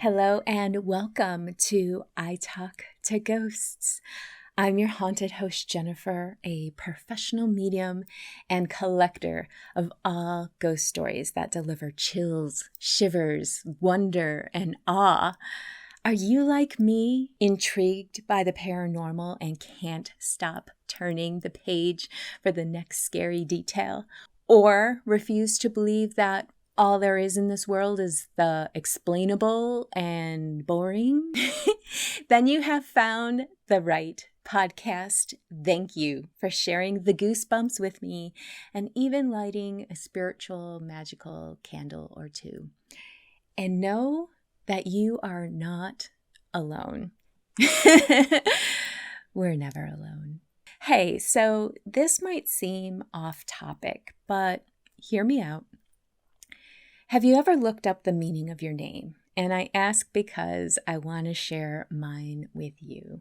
Hello and welcome to I Talk to Ghosts. I'm your haunted host, Jennifer, a professional medium and collector of all ghost stories that deliver chills, shivers, wonder, and awe. Are you like me, intrigued by the paranormal and can't stop turning the page for the next scary detail? Or refuse to believe that all there is in this world is the explainable and boring? Then you have found the right podcast. Thank you for sharing the goosebumps with me and even lighting a spiritual, magical candle or two. And know that you are not alone. We're never alone. Hey, so this might seem off topic, but hear me out. Have you ever looked up the meaning of your name? And I ask because I want to share mine with you.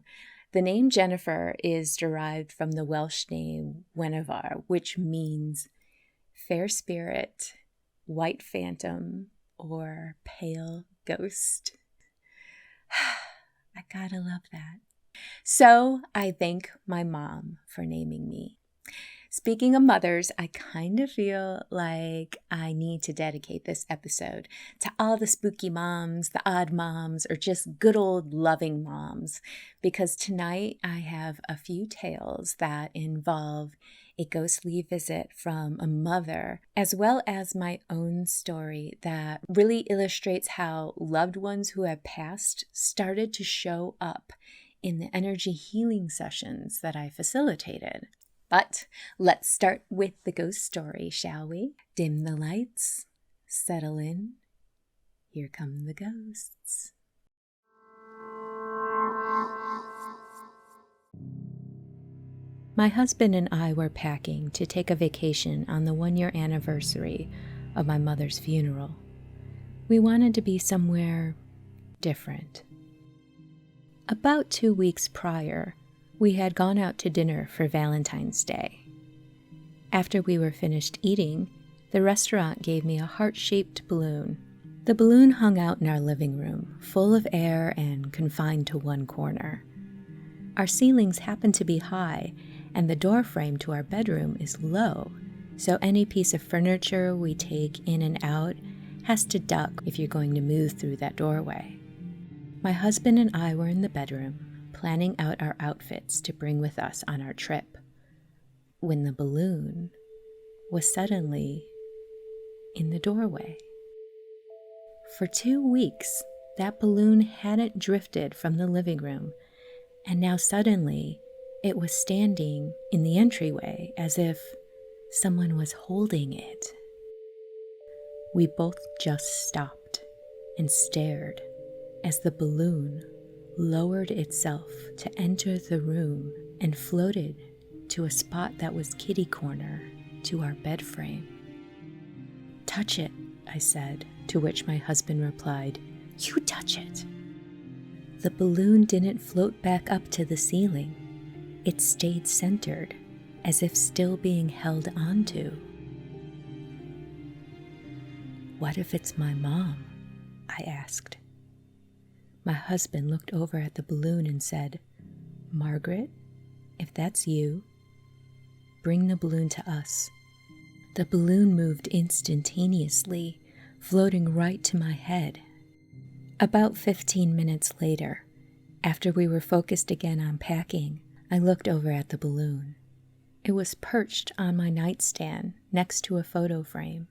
The name Jennifer is derived from the Welsh name Guinevere, which means fair spirit, white phantom, or pale ghost. I gotta love that. So I thank my mom for naming me. Speaking of mothers, I kind of feel like I need to dedicate this episode to all the spooky moms, the odd moms, or just good old loving moms, because tonight I have a few tales that involve a ghostly visit from a mother, as well as my own story that really illustrates how loved ones who have passed started to show up in the energy healing sessions that I facilitated. But let's start with the ghost story, shall we? Dim the lights, settle in. Here come the ghosts. My husband and I were packing to take a vacation on the 1-year anniversary of my mother's funeral. We wanted to be somewhere different. About 2 weeks prior, we had gone out to dinner for Valentine's Day. After we were finished eating, the restaurant gave me a heart-shaped balloon. The balloon hung out in our living room, full of air and confined to one corner. Our ceilings happen to be high, and the door frame to our bedroom is low, so any piece of furniture we take in and out has to duck if you're going to move through that doorway. My husband and I were in the bedroom, planning out our outfits to bring with us on our trip, when the balloon was suddenly in the doorway. For 2 weeks, that balloon hadn't drifted from the living room, and now suddenly it was standing in the entryway as if someone was holding it. We both just stopped and stared as the balloon lowered itself to enter the room and floated to a spot that was kitty corner to our bed frame. "Touch it," I said, to which my husband replied, "You touch it." The balloon didn't float back up to the ceiling. It stayed centered, as if still being held onto. "What if it's my mom?" I asked. My husband looked over at the balloon and said, "Margaret, if that's you, bring the balloon to us." The balloon moved instantaneously, floating right to my head. About 15 minutes later, after we were focused again on packing, I looked over at the balloon. It was perched on my nightstand next to a photo frame.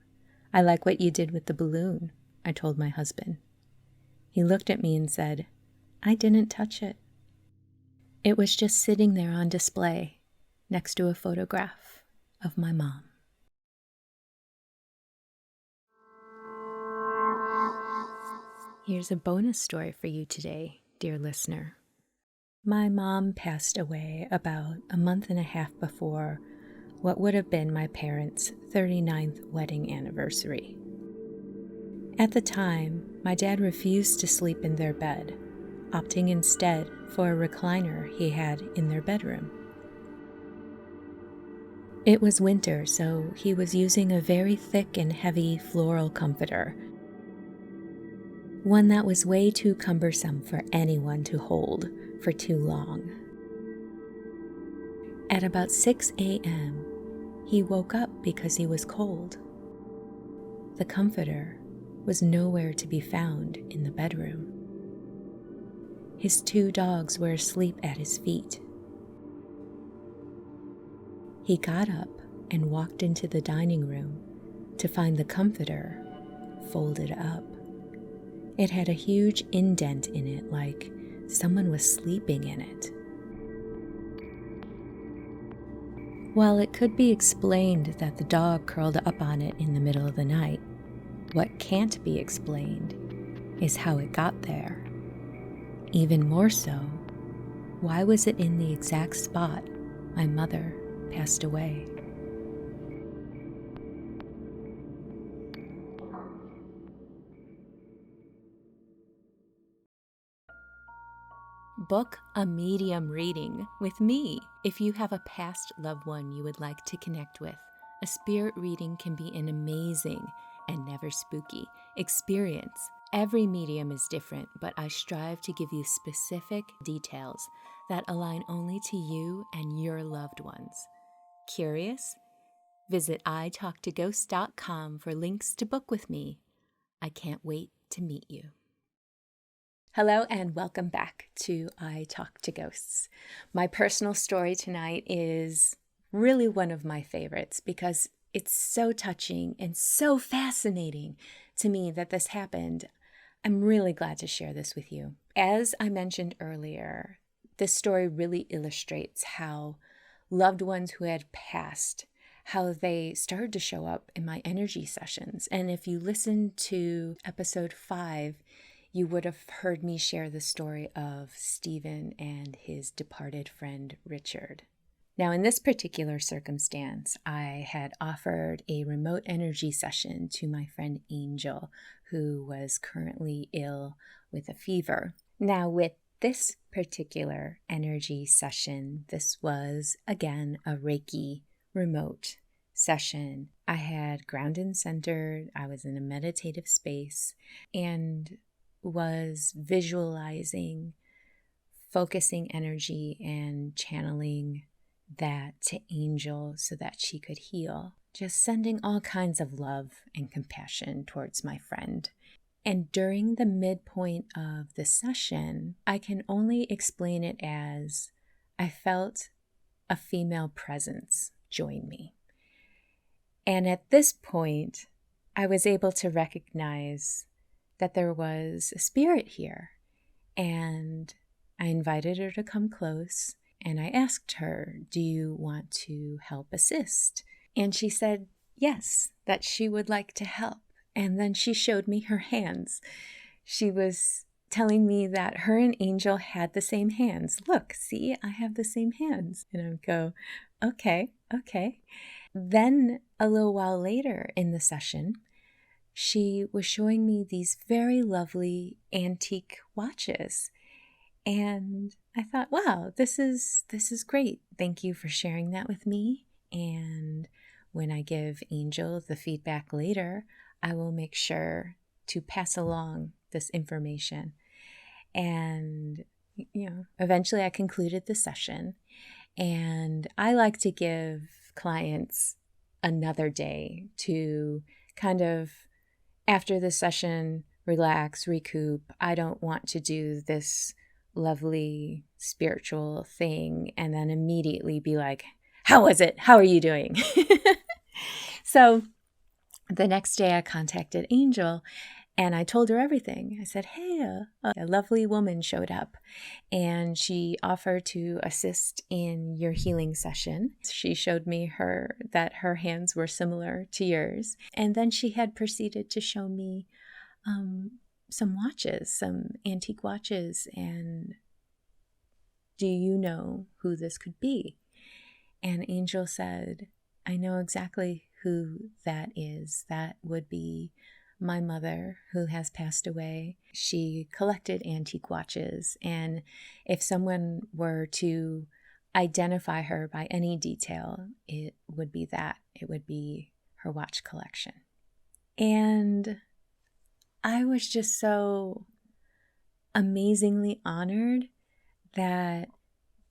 "I like what you did with the balloon," I told my husband. He looked at me and said, "I didn't touch it. It was just sitting there on display next to a photograph of my mom." Here's a bonus story for you today, dear listener. My mom passed away about a month and a half before what would have been my parents' 39th wedding anniversary. At the time, my dad refused to sleep in their bed, opting instead for a recliner he had in their bedroom. It was winter, so he was using a very thick and heavy floral comforter. one that was way too cumbersome for anyone to hold for too long. At about 6 a.m., he woke up because he was cold. The comforter was nowhere to be found in the bedroom. His 2 dogs were asleep at his feet. He got up and walked into the dining room to find the comforter folded up. It had a huge indent in it, like someone was sleeping in it. While it could be explained that the dog curled up on it in the middle of the night, what can't be explained is how it got there. Even more so, why was it in the exact spot my mother passed away? Book a medium reading with me. If you have a past loved one you would like to connect with, a spirit reading can be an amazing and never spooky experience. Every medium is different, but I strive to give you specific details that align only to you and your loved ones. Curious? Visit italktoghosts.com for links to book with me. I can't wait to meet you. Hello and welcome back to I Talk to Ghosts. My personal story tonight is really one of my favorites because it's so touching and so fascinating to me that this happened. I'm really glad to share this with you. As I mentioned earlier, this story really illustrates how loved ones who had passed, how they started to show up in my energy sessions. And if you listen to episode 5, you would have heard me share the story of Stephen and his departed friend, Richard. Now, in this particular circumstance, I had offered a remote energy session to my friend Angel, who was currently ill with a fever. Now, with this particular energy session, this was, again, a Reiki remote session. I had ground and centered, I was in a meditative space, and was visualizing, focusing energy and channeling that to Angel so that she could heal. Just sending all kinds of love and compassion towards my friend. And during the midpoint of the session, I can only explain it as I felt a female presence join me. And at this point, I was able to recognize that there was a spirit here, and I invited her to come close, and I asked her, do you want to help assist? And she said yes, that she would like to help. And then she showed me her hands. She was telling me that her and Angel had the same hands. Look, see, I have the same hands. And I would go, okay. Then a little while later in the session, she was showing me these very lovely antique watches. And I thought, wow, this is great. Thank you for sharing that with me. And when I give Angel the feedback later, I will make sure to pass along this information. And, eventually I concluded the session. And I like to give clients another day to kind of, after the session, relax, recoup. I don't want to do this lovely spiritual thing and then immediately be like, how was it? How are you doing? So the next day I contacted Angel and I told her everything. I said, hey, a lovely woman showed up and she offered to assist in your healing session. She showed me that her hands were similar to yours. And then she had proceeded to show me some watches, some antique watches. And do you know who this could be? And Angel said, I know exactly who that is. That would be my mother, who has passed away. She collected antique watches, and if someone were to identify her by any detail, it would be that. It would be her watch collection. And I was just so amazingly honored that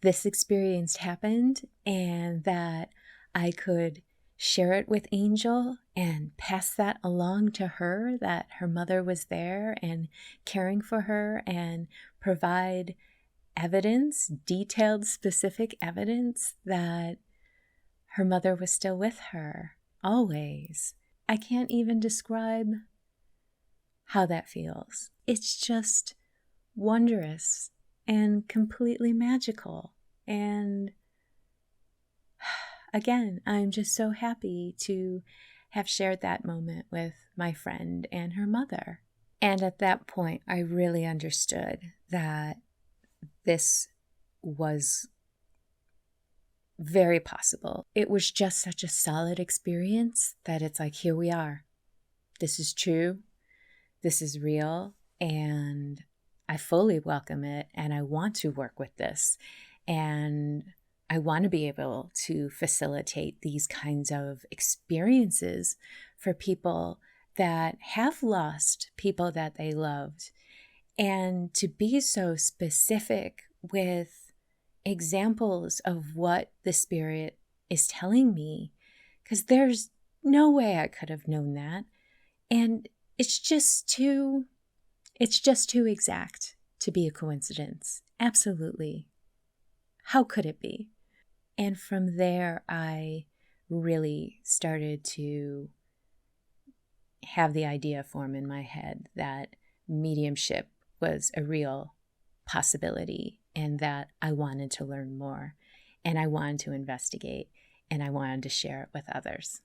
this experience happened and that I could share it with Angel and pass that along to her, that her mother was there and caring for her, and provide evidence, detailed, specific evidence that her mother was still with her, always. I can't even describe how that feels. It's just wondrous and completely magical. And again, I'm just so happy to have shared that moment with my friend and her mother. And at that point, I really understood that this was very possible. It was just such a solid experience that it's like, here we are. This is true. This is real. And I fully welcome it. And I want to work with this. And I want to be able to facilitate these kinds of experiences for people that have lost people that they loved. And to be so specific with examples of what the Spirit is telling me, because there's no way I could have known that. And it's just too exact to be a coincidence. Absolutely. How could it be? And from there, I really started to have the idea form in my head that mediumship was a real possibility and that I wanted to learn more and I wanted to investigate and I wanted to share it with others.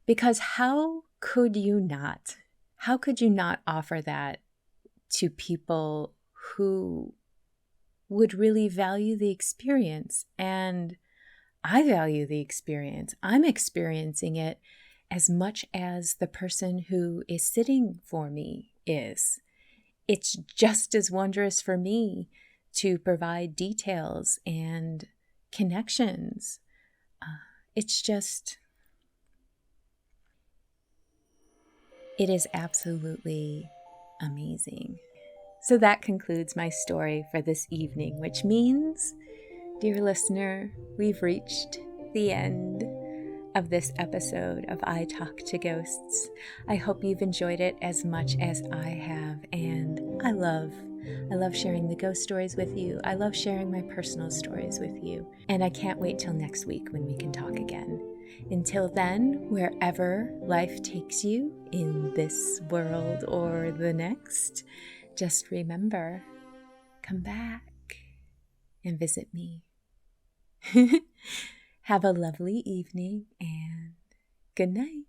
Because how could you not? How could you not offer that to people who would really value the experience? And I value the experience. I'm experiencing it as much as the person who is sitting for me is. It's just as wondrous for me to provide details and connections. It is absolutely amazing. So that concludes my story for this evening, which means, dear listener, we've reached the end of this episode of I Talk to Ghosts. I hope you've enjoyed it as much as I have, and I love sharing the ghost stories with you. I love sharing my personal stories with you, and I can't wait till next week when we can talk again. Until then, wherever life takes you in this world or the next, just remember, come back and visit me. Have a lovely evening and good night.